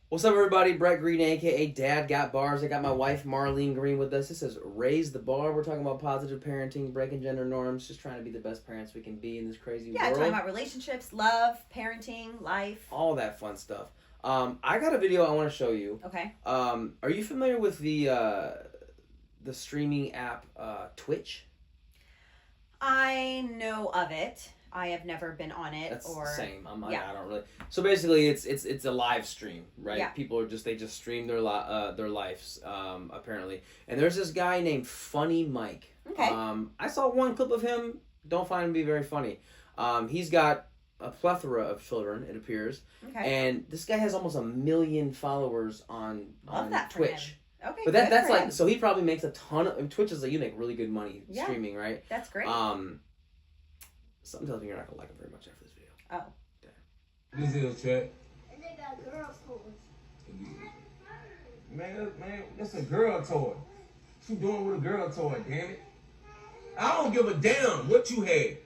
What's up, everybody? Brett Green, aka Dad Got Bars. I got my wife Marlene Green with us. This is Raise the Bar. We're talking about positive parenting, breaking gender norms, just trying to be the best parents we can be in this crazy Yeah, world. talking about relationships, love, parenting, life. All that fun stuff. I got a video I want to show you. Okay. Are you familiar with the streaming app Twitch? I know of it. I have never been on it. That's or the same. Yeah. I don't really. So basically, it's a live stream, right? Yeah. People they just stream their lives, apparently. And there's this guy named Funny Mike. Okay. I saw one clip of him. Don't find him to be very funny. He's got a plethora of children, it appears. Okay. And this guy has almost 1 million followers on that for Twitch. him. Okay. But good that's for like him. so he probably makes a ton of Twitch is like you make really good money Yeah. streaming, right? That's great. Something tells me you're not gonna like him very much after this video. Oh. This is Chet. And they got girls' toys. Man, that's a girl toy. What you doing with a girl toy, damn it? I don't give a damn what you had.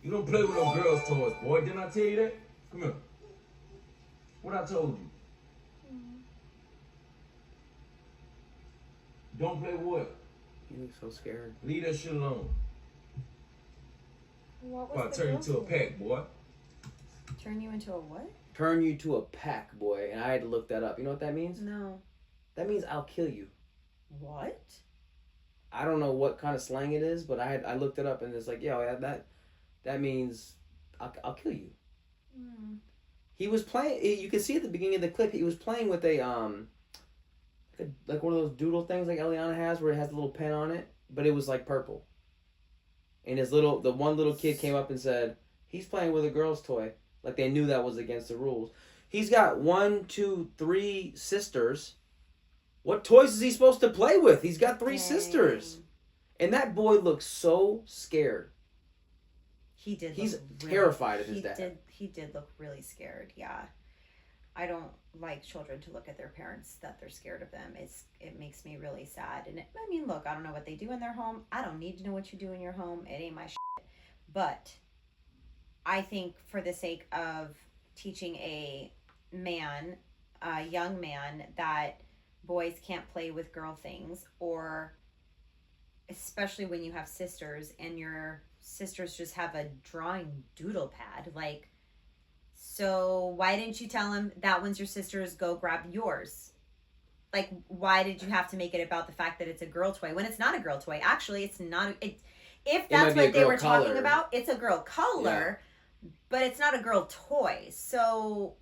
You don't play with no girls' toys, boy. Didn't I tell you that? Come here. What I told you? Don't play with what? You look so scared. Leave that shit alone. What Or I was the turn you girls' to a toy? pack, boy. Turn you into a what? Turn you to a pack, boy. And I had to look that up. You know what that means? No. That means I'll kill you. What? I don't know what kind of slang it is, but I looked it up and it's like, yeah, that means I'll kill you. Mm. He was playing. You can see at the beginning of the clip, he was playing with a like one of those doodle things like Eliana has, where it has a little pen on it, but it was like purple. And the one little kid came up and said, he's playing with a girl's toy. Like they knew that was against the rules. He's got 1, 2, 3 sisters. What toys is he supposed to play with? He's got 3 Dang. sisters. And that boy looks so scared. He did. He's look terrified of his dad. He did look really scared. Yeah. I don't like children to look at their parents that they're scared of them. It makes me really sad. And I mean, look, I don't know what they do in their home. I don't need to know what you do in your home. It ain't my shit. But I think for the sake of teaching a young man, that boys can't play with girl things, or especially when you have sisters and your sisters just have a drawing doodle pad, like, so why didn't you tell him that one's your sister's, go grab yours? Like, why did you have to make it about the fact that it's a girl toy when it's not a girl toy? Actually, it's not. If that's might be a what they girl were talking color. about, it's a girl color, but it's not a girl toy. So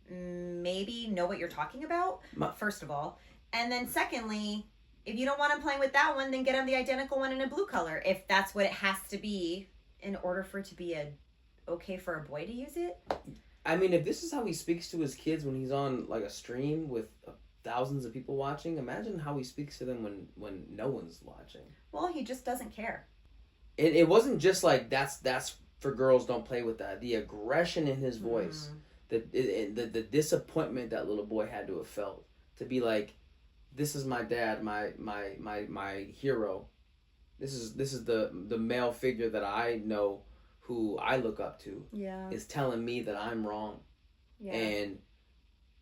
maybe know what you're talking about, first of all. And then secondly, if you don't want him playing with that one, then get him the identical one in a blue color. If that's what it has to be in order for it to be okay for a boy to use it. I mean, if this is how he speaks to his kids when he's on like a stream with thousands of people watching, imagine how he speaks to them when no one's watching. Well, he just doesn't care. It wasn't just like that's for girls, don't play with that. The aggression in his voice, the disappointment that little boy had to have felt, to be like, this is my dad, my hero. This is the male figure that I know, who I look up to, is telling me that I'm wrong. Yeah. And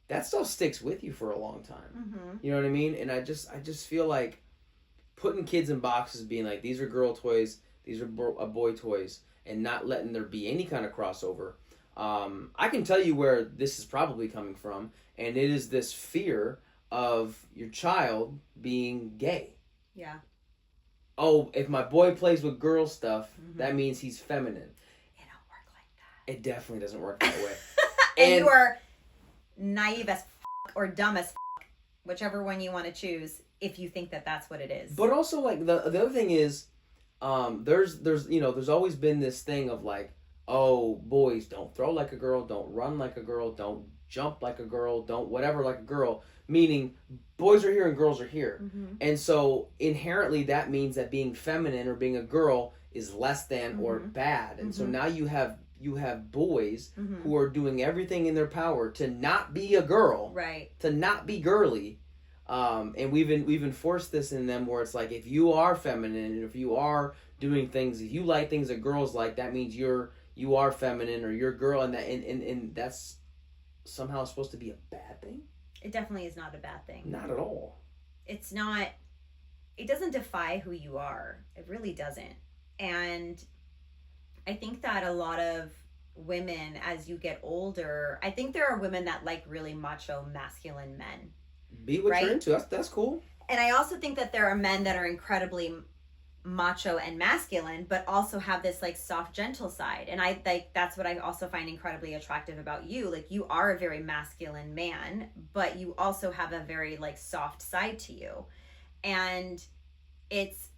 that stuff sticks with you for a long time. Mm-hmm. You know what I mean? And I just feel like putting kids in boxes, being like, these are girl toys, these are boy toys, and not letting there be any kind of crossover. I can tell you where this is probably coming from, and it is this fear of your child being gay. Yeah. Oh, if my boy plays with girl stuff, that means he's feminine. It don't work like that. It definitely doesn't work that way. And you are naive as or dumb as whichever one you want to choose, if you think that that's what it is. But also, like, the other thing is, there's always been this thing of like, oh, boys don't throw like a girl, don't run like a girl, don't jump like a girl, don't whatever like a girl, meaning boys are here and girls are here. Mm-hmm. And so inherently that means that being feminine or being a girl is less than or bad. And so now you have boys who are doing everything in their power to not be a girl, right, to not be girly. And we've enforced this in them, where it's like, if you are feminine and if you are doing things, if you like things that girls like, that means you are feminine or you're a girl, and that's somehow supposed to be a bad thing. It definitely is not a bad thing. Not at all. It's not, it doesn't defy who you are. It really doesn't. And I think that a lot of women, as you get older, I think there are women that like really macho, masculine men. Be what Right? you're into. That's cool. And I also think that there are men that are incredibly macho and masculine, but also have this like soft, gentle side. And I like, that's what I also find incredibly attractive about you. Like, you are a very masculine man, but you also have a very like soft side to you. And it's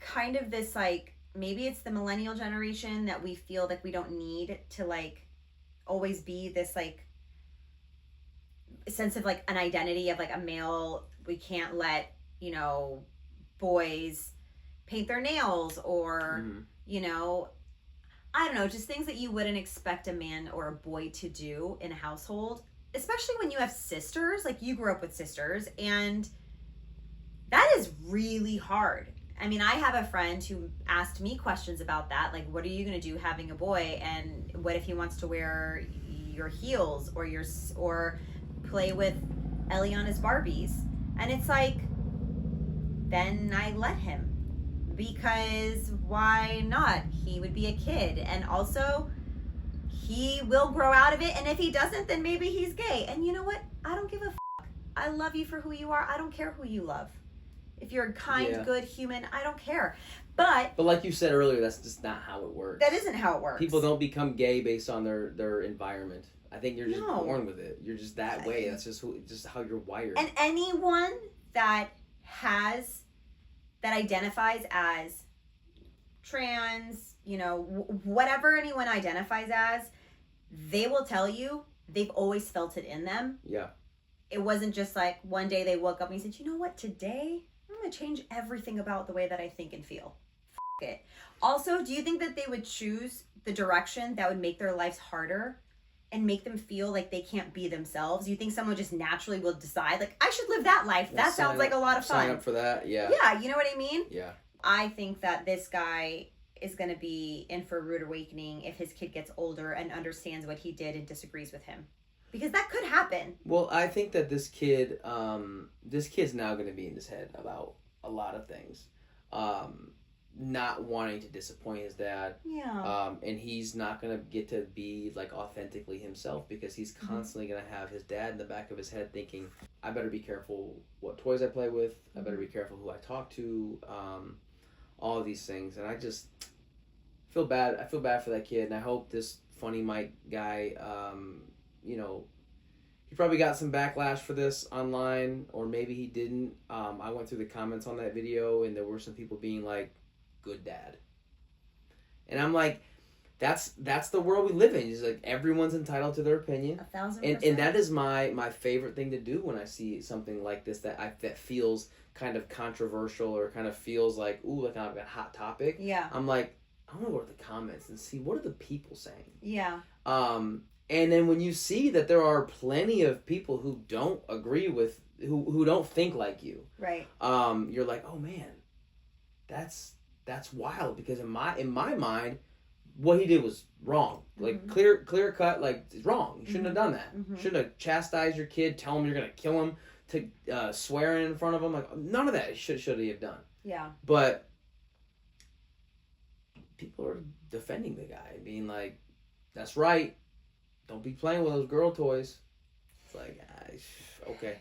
kind of this like, maybe it's the millennial generation that we feel like we don't need to like always be this like sense of like an identity of like a male. We can't let, you know, boys paint their nails or, you know, I don't know, just things that you wouldn't expect a man or a boy to do in a household, especially when you have sisters. Like, you grew up with sisters, and that is really hard. I mean, I have a friend who asked me questions about that, like, what are you going to do having a boy, and what if he wants to wear your heels or play with Eliana's Barbies? And it's like, then I let him, because why not? He would be a kid, and also he will grow out of it, and if he doesn't, then maybe he's gay. And you know what? I don't give a fuck. I love you for who you are. I don't care who you love. If you're a kind, Yeah. good human, I don't care. But like you said earlier, that's just not how it works. that isn't how it works. People don't become gay based on their environment. I think you're just No. born with it. You're just that way. That's just how you're wired. And anyone that identifies as trans, you know, whatever anyone identifies as, they will tell you they've always felt it in them. Yeah. It wasn't just like one day they woke up and he said, you know what, today I'm going to change everything about the way that I think and feel. F it. Also, do you think that they would choose the direction that would make their lives harder and make them feel like they can't be themselves? You think someone just naturally will decide, like, I should live that life? Well, That sounds like a lot of Sign fun. up for that. Yeah. Yeah, you know what I mean? Yeah. I think that this guy is going to be in for a rude awakening if his kid gets older and understands what he did and disagrees with him. Because that could happen. Well, I think that this kid's now going to be in his head about a lot of things. Not wanting to disappoint his dad. Yeah. And he's not going to get to be like authentically himself, because he's constantly going to have his dad in the back of his head thinking, I better be careful what toys I play with. I better be careful who I talk to. All of these things. And I just feel bad. I feel bad for that kid. And I hope this Funny Mike guy, you know, he probably got some backlash for this online, or maybe he didn't. I went through the comments on that video, and there were some people being like, good dad. And I'm like, that's the world we live in. It's like, everyone's entitled to their opinion. 1,000%. And that is my favorite thing to do when I see something like this that feels kind of controversial, or kind of feels like, ooh, like a hot topic. Yeah. I'm like, I want to go to the comments and see, what are the people saying? Yeah. And then when you see that there are plenty of people who don't agree with, who don't think like you, Right. you're like, oh man, that's wild, because in my mind, what he did was wrong. Like, clear cut, like, it's wrong. You shouldn't have done that. Shouldn't have chastised your kid, tell him you're gonna kill him, to swear in front of him. Like, none of that should he have done. Yeah. But people are defending the guy, being like, that's right, don't be playing with those girl toys. It's like, okay.